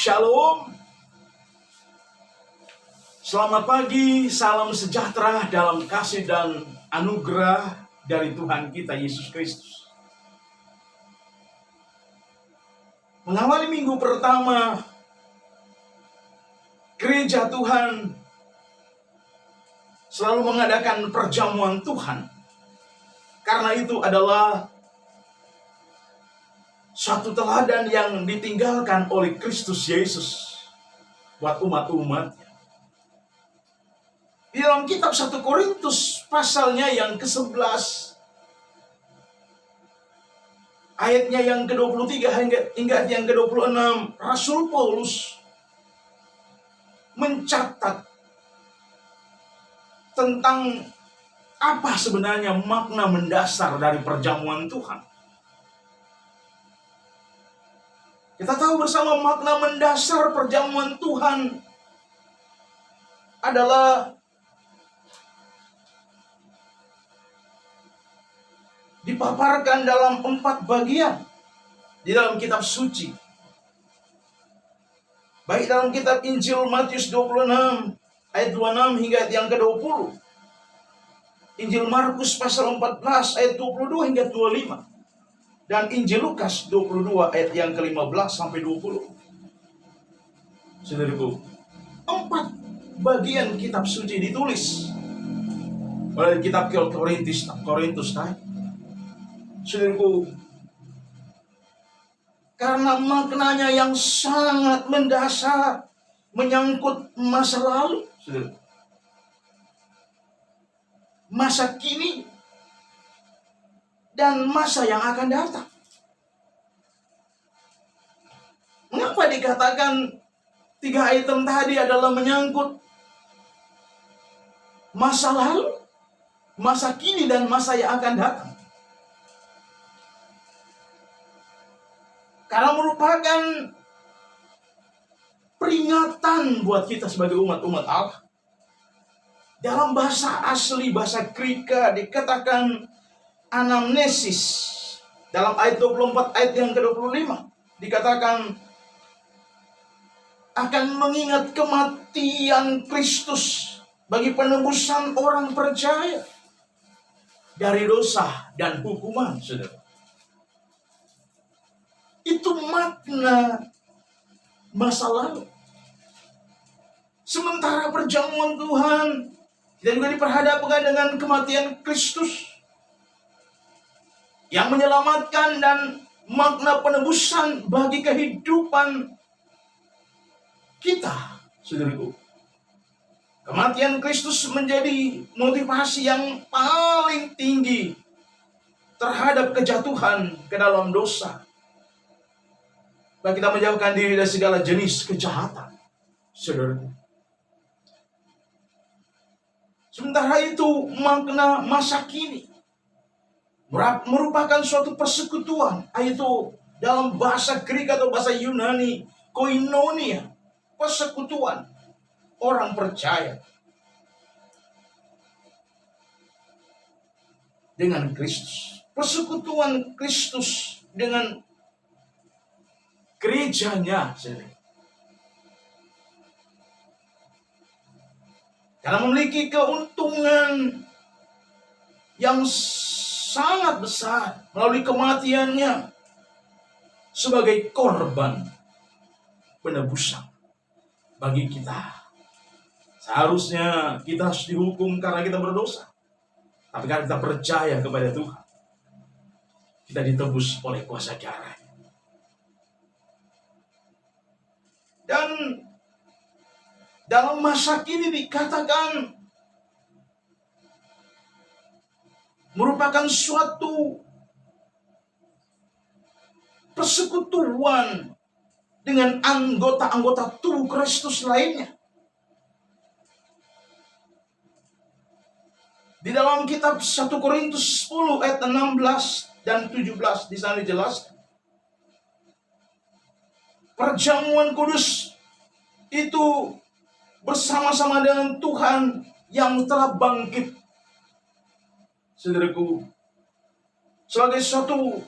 Shalom. Selamat pagi, salam sejahtera dalam kasih dan anugerah dari Tuhan kita Yesus Kristus. Mengawali minggu pertama gereja Tuhan selalu mengadakan perjamuan Tuhan. Karena itu adalah suatu teladan yang ditinggalkan oleh Kristus Yesus buat umat-umatnya. Di dalam kitab 1 Korintus pasalnya yang ke-11, ayatnya yang ke-23 hingga yang ke-26, Rasul Paulus mencatat tentang apa sebenarnya makna mendasar dari perjamuan Tuhan. Kita tahu bersama makna mendasar perjamuan Tuhan adalah dipaparkan dalam 4 bagian di dalam kitab suci. Baik dalam kitab Injil Matius 26 ayat 26 hingga yang ke-20. Injil Markus pasal 14 ayat 22 hingga 25. Dan Injil Lukas 22 ayat yang ke-15 sampai 20. Saudaraku, 4 bagian kitab suci ditulis oleh kitab Korintus tadi. Saudaraku, karena maknanya yang sangat mendasar, menyangkut masa lalu, saudara, masa kini, dan masa yang akan datang. Mengapa dikatakan 3 item tadi adalah menyangkut masa lalu, masa kini, dan masa yang akan datang? Karena merupakan peringatan buat kita sebagai umat-umat Allah. Dalam bahasa asli, bahasa Greka dikatakan anamnesis. Dalam ayat 24 ayat yang ke-25 dikatakan akan mengingat kematian Kristus bagi penebusan orang percaya dari dosa dan hukuman, saudara. Itu makna masa lalu. Sementara perjamuan Tuhan kita juga diperhadapkan dengan kematian Kristus yang menyelamatkan dan makna penebusan bagi kehidupan kita, saudaraku. Kematian Kristus menjadi motivasi yang paling tinggi terhadap kejatuhan ke dalam dosa. Bagi kita menjauhkan diri dari segala jenis kejahatan, saudara. Sementara itu makna masa kini merupakan suatu persekutuan, yaitu dalam bahasa Greka atau bahasa Yunani koinonia, persekutuan orang percaya dengan Kristus, persekutuan Kristus dengan gerejanya, karena memiliki keuntungan yang sangat besar melalui kematiannya sebagai korban penebusan bagi kita. Seharusnya kita harus dihukum karena kita berdosa, tapi karena kita percaya kepada Tuhan, kita ditebus oleh kuasa darah. Dan dalam masa kini dikatakan merupakan suatu persekutuan dengan anggota-anggota tubuh Kristus lainnya. Di dalam kitab 1 Korintus 10 ayat 16 dan 17 di sana dijelaskan. Perjamuan kudus itu bersama-sama dengan Tuhan yang telah bangkit, saudaraku, sebagai suatu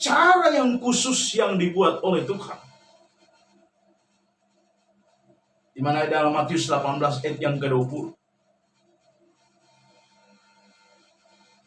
cara yang khusus yang dibuat oleh Tuhan. Di mana dalam Matius 18 ayat yang ke-20.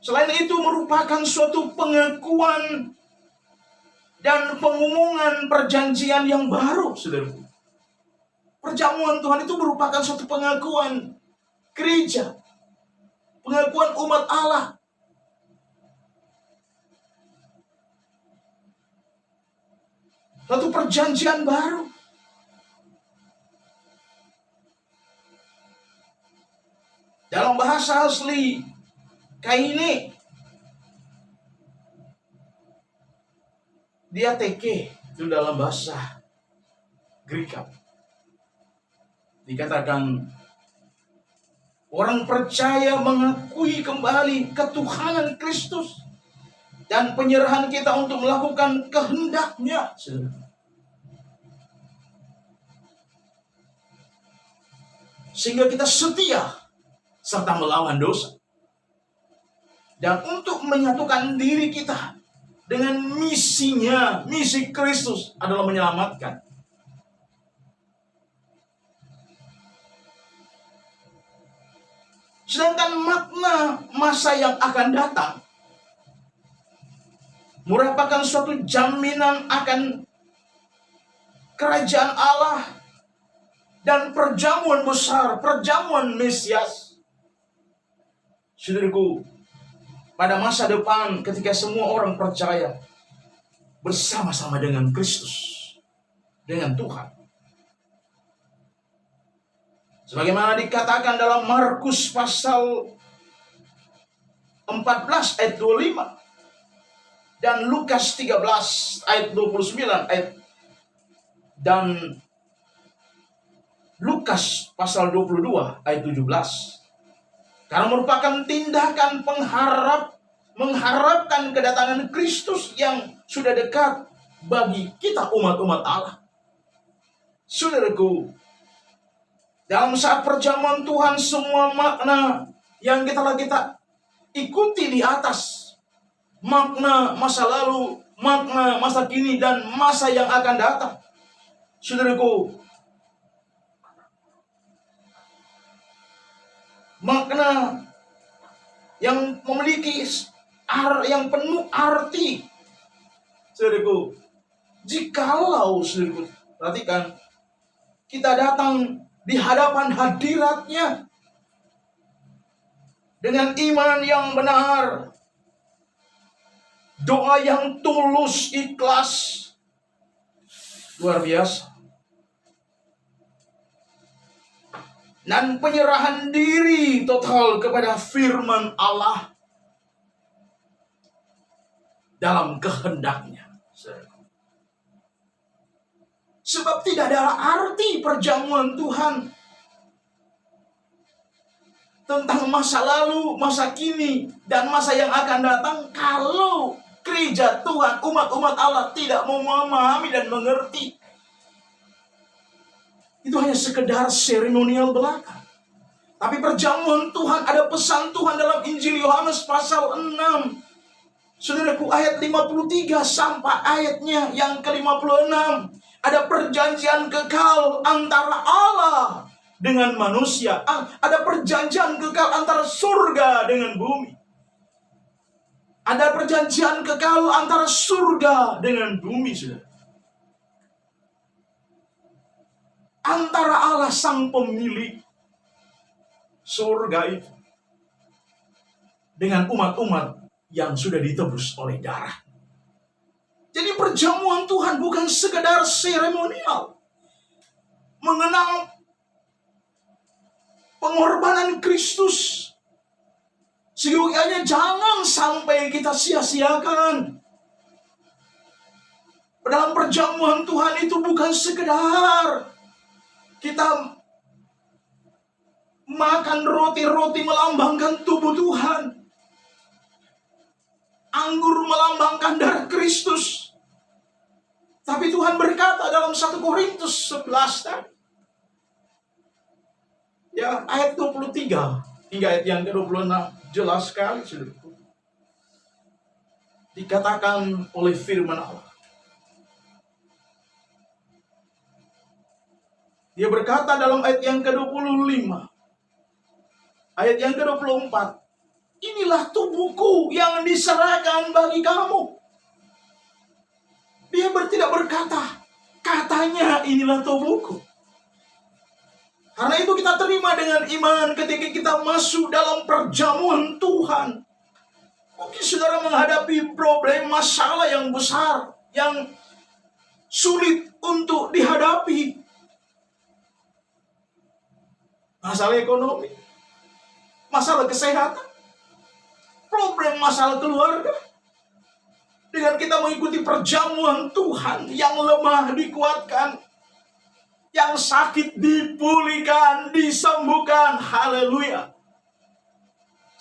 Selain itu merupakan suatu pengakuan dan pengumuman perjanjian yang baru, saudaraku. Perjamuan Tuhan itu merupakan suatu pengakuan gereja, pengakuan umat Allah. Suatu perjanjian baru. Dalam bahasa asli kaine, diateke, itu dalam bahasa Greek. Dikatakan orang percaya mengakui kembali ketuhanan Kristus dan penyerahan kita untuk melakukan kehendak-Nya. Sehingga kita setia serta melawan dosa. Dan untuk menyatukan diri kita dengan misinya, misi Kristus adalah menyelamatkan. Sedangkan makna masa yang akan datang merupakan suatu jaminan akan kerajaan Allah dan perjamuan besar, perjamuan Mesias. Saudaraku, pada masa depan ketika semua orang percaya bersama-sama dengan Kristus, dengan Tuhan. Sebagaimana dikatakan dalam Markus pasal 14 ayat 25 dan Lukas 13 ayat 29 dan Lukas pasal 22 ayat 17. Karena merupakan tindakan mengharapkan kedatangan Kristus yang sudah dekat bagi kita umat-umat Allah. Saudaraku, dalam saat perjamuan Tuhan, semua makna yang kita ikuti di atas, makna masa lalu, makna masa kini, dan masa yang akan datang. Saudaraku, makna yang memiliki yang penuh arti. Saudaraku, jikalau saudaraku perhatikan, kita datang di hadapan hadirat-Nya dengan iman yang benar, doa yang tulus, ikhlas, luar biasa, dan penyerahan diri total kepada firman Allah dalam kehendak-Nya. Sebab tidak ada arti perjamuan Tuhan tentang masa lalu, masa kini, dan masa yang akan datang kalau gereja Tuhan, umat-umat Allah tidak mau memahami dan mengerti. Itu hanya sekedar seremonial belaka. Tapi perjamuan Tuhan, ada pesan Tuhan dalam Injil Yohanes pasal 6. Saudaraku, ayat 53 sampai ayatnya yang ke-56. Ada perjanjian kekal antara Allah dengan manusia. Ada perjanjian kekal antara surga dengan bumi. Ada perjanjian kekal antara surga dengan bumi, saudara. Antara Allah sang pemilik surga itu dengan umat-umat yang sudah ditebus oleh darah. Jadi perjamuan Tuhan bukan sekedar seremonial mengenang pengorbanan Kristus. Seyogianya jangan sampai kita sia-siakan. Dalam perjamuan Tuhan itu bukan sekedar kita makan roti-roti melambangkan tubuh Tuhan, anggur melambangkan darah Kristus. Tapi Tuhan berkata dalam 1 Korintus 11 ya, ayat 23 hingga ayat yang ke-26 jelas sekali, saudara. Dikatakan oleh firman Allah, Dia berkata dalam ayat yang ke-25, ayat yang ke-24, inilah tubuhku yang diserahkan bagi kamu. Dia tidak berkata, katanya inilah tubuhku. Karena itu kita terima dengan iman ketika kita masuk dalam perjamuan Tuhan. Mungkin saudara menghadapi problem masalah yang besar, yang sulit untuk dihadapi. Masalah ekonomi, masalah kesehatan, problem masalah keluarga. Dengan kita mengikuti perjamuan Tuhan, yang lemah dikuatkan, yang sakit dipulihkan, disembuhkan. Haleluya.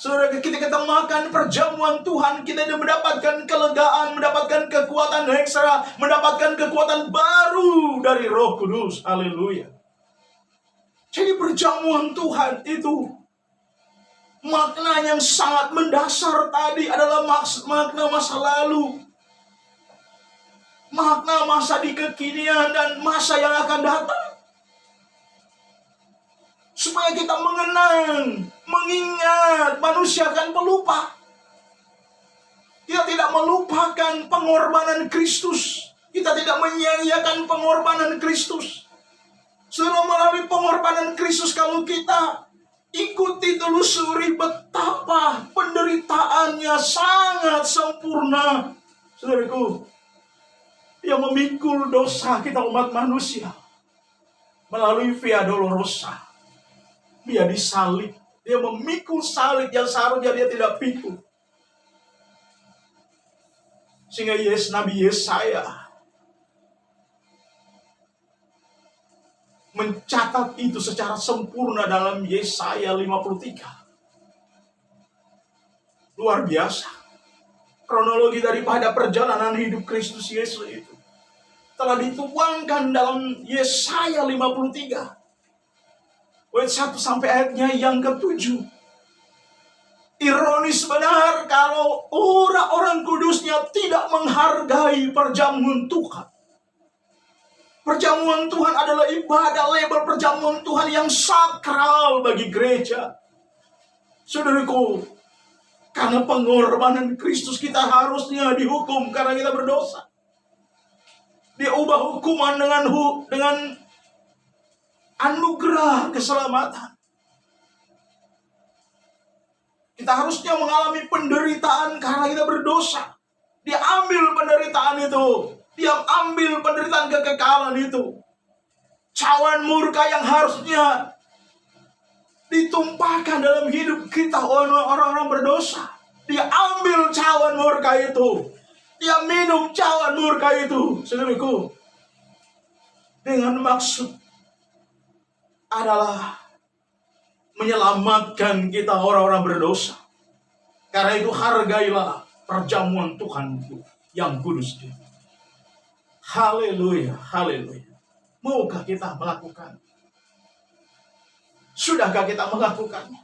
Saudara, ketika kita makan perjamuan Tuhan, kita mendapatkan kelegaan, mendapatkan kekuatan ekstra, mendapatkan kekuatan baru dari Roh Kudus. Haleluya. Jadi perjamuan Tuhan itu makna yang sangat mendasar tadi adalah makna masa lalu, makna masa di kekinian, dan masa yang akan datang. Supaya kita mengenang, mengingat, manusia akan pelupa. Kita tidak melupakan pengorbanan Kristus. Kita tidak menyia-nyiakan pengorbanan Kristus. Saudara, melalui pengorbanan Kristus, kalau kita ikuti telusuri betapa penderitaannya sangat sempurna. Saudaraku, Dia memikul dosa kita umat manusia melalui Via Dolorosa. Dia disalib. Dia memikul salib yang seharusnya dia tidak pikul. Sehingga Nabi Yesaya mencatat itu secara sempurna dalam Yesaya 53. Luar biasa. Kronologi daripada perjalanan hidup Kristus Yesus itu telah dituangkan dalam Yesaya 53. Ayat 1 sampai ayatnya yang ke-7. Ironis benar kalau orang-orang kudusnya tidak menghargai perjamuan Tuhan. Perjamuan Tuhan adalah ibadah, label perjamuan Tuhan yang sakral bagi gereja. Saudaraku, karena pengorbanan Kristus kita harusnya dihukum karena kita berdosa. Dia ubah hukuman dengan anugerah keselamatan. Kita harusnya mengalami penderitaan karena kita berdosa. Dia ambil penderitaan itu. Dia ambil penderitaan kekekalan itu. Cawan murka yang harusnya ditumpahkan dalam hidup kita orang-orang berdosa. Dia ambil cawan murka itu. Dia minum cawan murka itu. Saudaraku, dengan maksud adalah menyelamatkan kita orang-orang berdosa. Karena itu hargailah perjamuan Tuhan yang kudus itu. Haleluya, haleluya. Maukah kita melakukan? Sudahkah kita melakukannya?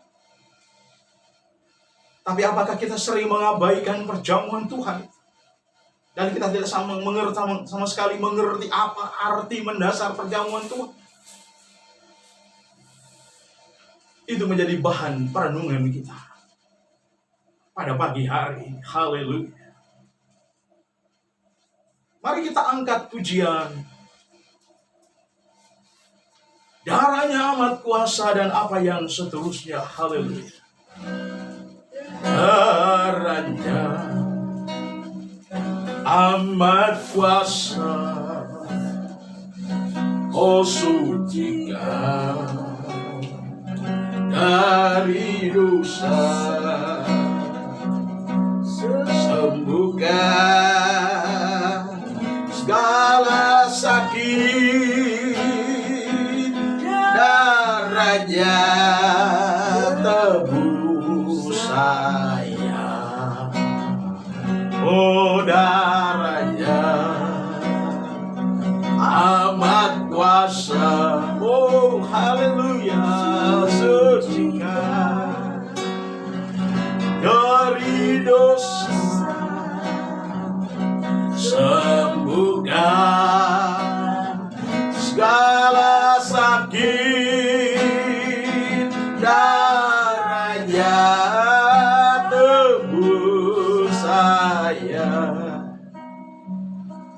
Tapi apakah kita sering mengabaikan perjamuan Tuhan? Dan kita tidak sama sekali mengerti apa arti mendasar perjamuan Tuhan. Itu menjadi bahan perenungan kita pada pagi hari ini. Haleluya. Mari kita angkat pujian. Darahnya amat kuasa dan apa yang seterusnya. Haleluya. Darahnya amat kuasa, oh sucikan dari dosa, sembuhkan segala sakit, darahnya tebus saya, oh darahnya amat kuasa, oh haleluya, sucikan dari dosa, sembuhkan segala sakit,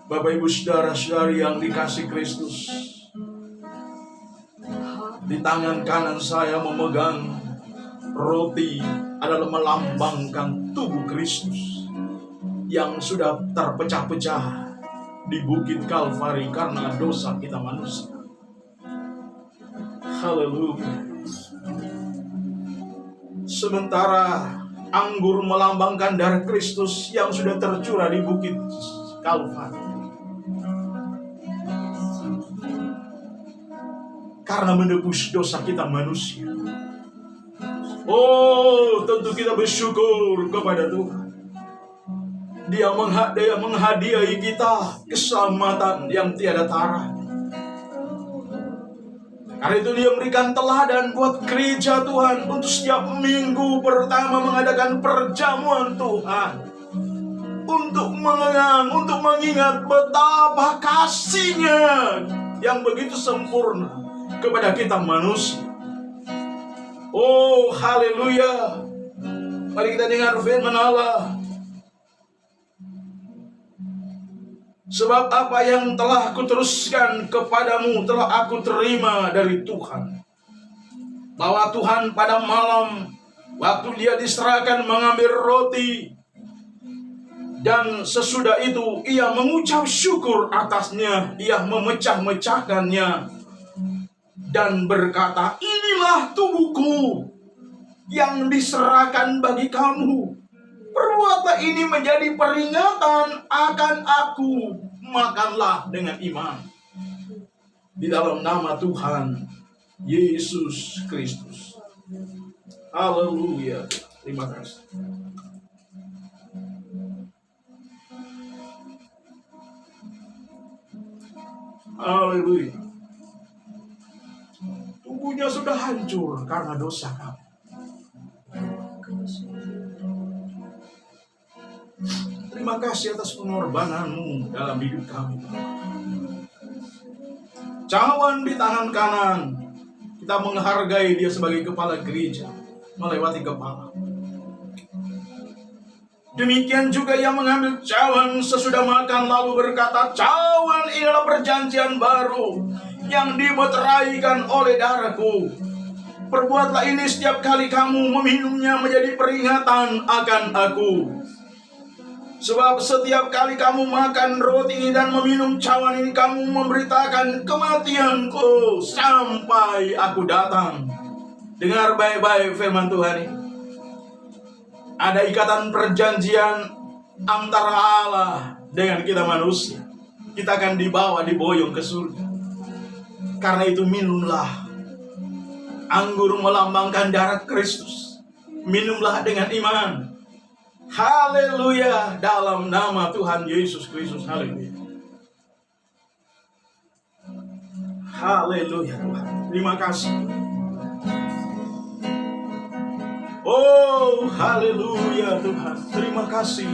Bapak Ibu saudara-saudari yang dikasih Kristus, di tangan kanan saya memegang roti adalah melambangkan tubuh Kristus yang sudah terpecah-pecah di bukit Kalvari karena dosa kita manusia. Haleluya. Sementara anggur melambangkan darah Kristus yang sudah tercurah di bukit Kalvari. Karena menebus dosa kita manusia. Oh, tentu kita bersyukur kepada Tuhan. Dia menghadiahi kita keselamatan yang tiada tara. Karena itu Dia memberikan teladan buat gereja Tuhan untuk setiap minggu pertama mengadakan perjamuan Tuhan. Untuk mengenang, untuk mengingat betapa kasih-Nya yang begitu sempurna kepada kita manusia. Oh, haleluya. Mari kita dengar firman Allah. Sebab apa yang telah kuteruskan kepadamu telah aku terima dari Tuhan. Bahwa Tuhan pada malam waktu Dia diserahkan mengambil roti, dan sesudah itu Ia mengucap syukur atasnya, Ia memecah-mecahkannya dan berkata, inilah tubuhku yang diserahkan bagi kamu. Perbuatlah ini menjadi peringatan akan aku. Makanlah dengan iman. Di dalam nama Tuhan Yesus Kristus. Haleluya. Terima kasih. Haleluya. Tubuhnya sudah hancur karena dosa kamu. Terima kasih atas pengorbananmu dalam hidup kami. Cawan di tangan kanan, kita menghargai Dia sebagai kepala gereja, melewati kepala. Demikian juga Ia mengambil cawan sesudah makan lalu berkata, cawan inilah perjanjian baru yang dimeteraikan oleh darahku. Perbuatlah ini setiap kali kamu meminumnya menjadi peringatan akan aku. Sebab setiap kali kamu makan roti ini dan meminum cawan ini, kamu memberitakan kematianku sampai aku datang. Dengar baik-baik firman Tuhan ini. Ada ikatan perjanjian antara Allah dengan kita manusia. Kita akan diboyong ke surga. Karena itu minumlah anggur melambangkan darah Kristus. Minumlah dengan iman. Haleluya, dalam nama Tuhan Yesus Kristus. Haleluya. Haleluya Tuhan. Terima kasih. Oh, haleluya Tuhan. Terima kasih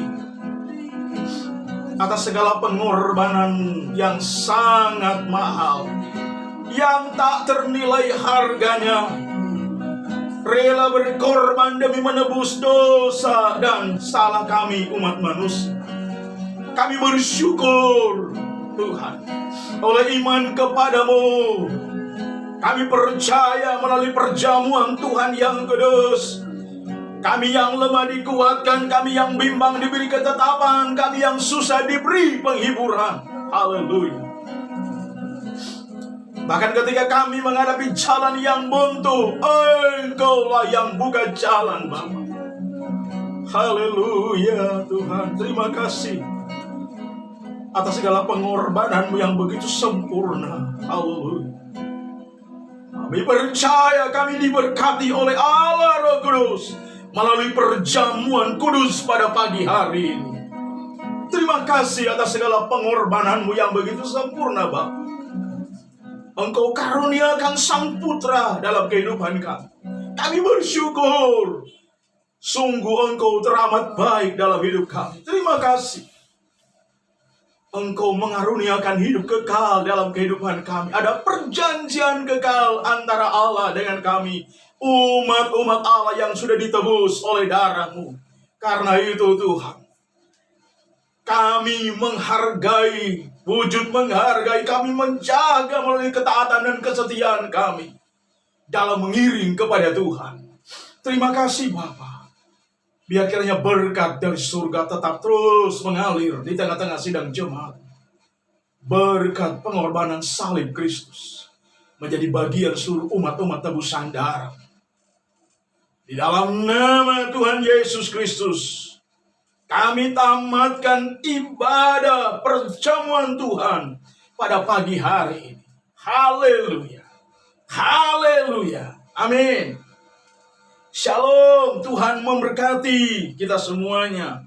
atas segala pengorbanan yang sangat mahal, yang tak ternilai harganya. Rela berkorban demi menebus dosa dan salah kami umat manusia. Kami bersyukur Tuhan, oleh iman kepadamu kami percaya melalui perjamuan Tuhan yang kudus, kami yang lemah dikuatkan, kami yang bimbang diberi ketetapan, kami yang susah diberi penghiburan. Haleluya. Bahkan ketika kami menghadapi jalan yang buntu, Engkaulah yang buka jalan, Bapa. Haleluya Tuhan. Terima kasih atas segala pengorbanan-Mu yang begitu sempurna. Haleluya. Kami percaya kami diberkati oleh Allah Roh Kudus melalui perjamuan kudus pada pagi hari ini. Terima kasih atas segala pengorbanan-Mu yang begitu sempurna, Bapa. Engkau karuniakan Sang Putra dalam kehidupan kami. Kami bersyukur. Sungguh Engkau teramat baik dalam hidup kami. Terima kasih. Engkau mengaruniakan hidup kekal dalam kehidupan kami. Ada perjanjian kekal antara Allah dengan kami. Umat-umat Allah yang sudah ditebus oleh darah-Mu. Karena itu Tuhan, kami menghargai, wujud menghargai, kami menjaga melalui ketaatan dan kesetiaan kami dalam mengiring kepada Tuhan. Terima kasih Bapa. Biar kiranya berkat dari surga tetap terus mengalir di tengah-tengah sidang jemaat. Berkat pengorbanan salib Kristus menjadi bagian seluruh umat-umat tebusan darah. Di dalam nama Tuhan Yesus Kristus, kami tamatkan ibadah perjamuan Tuhan pada pagi hari ini. Haleluya. Haleluya. Amin. Shalom. Tuhan memberkati kita semuanya.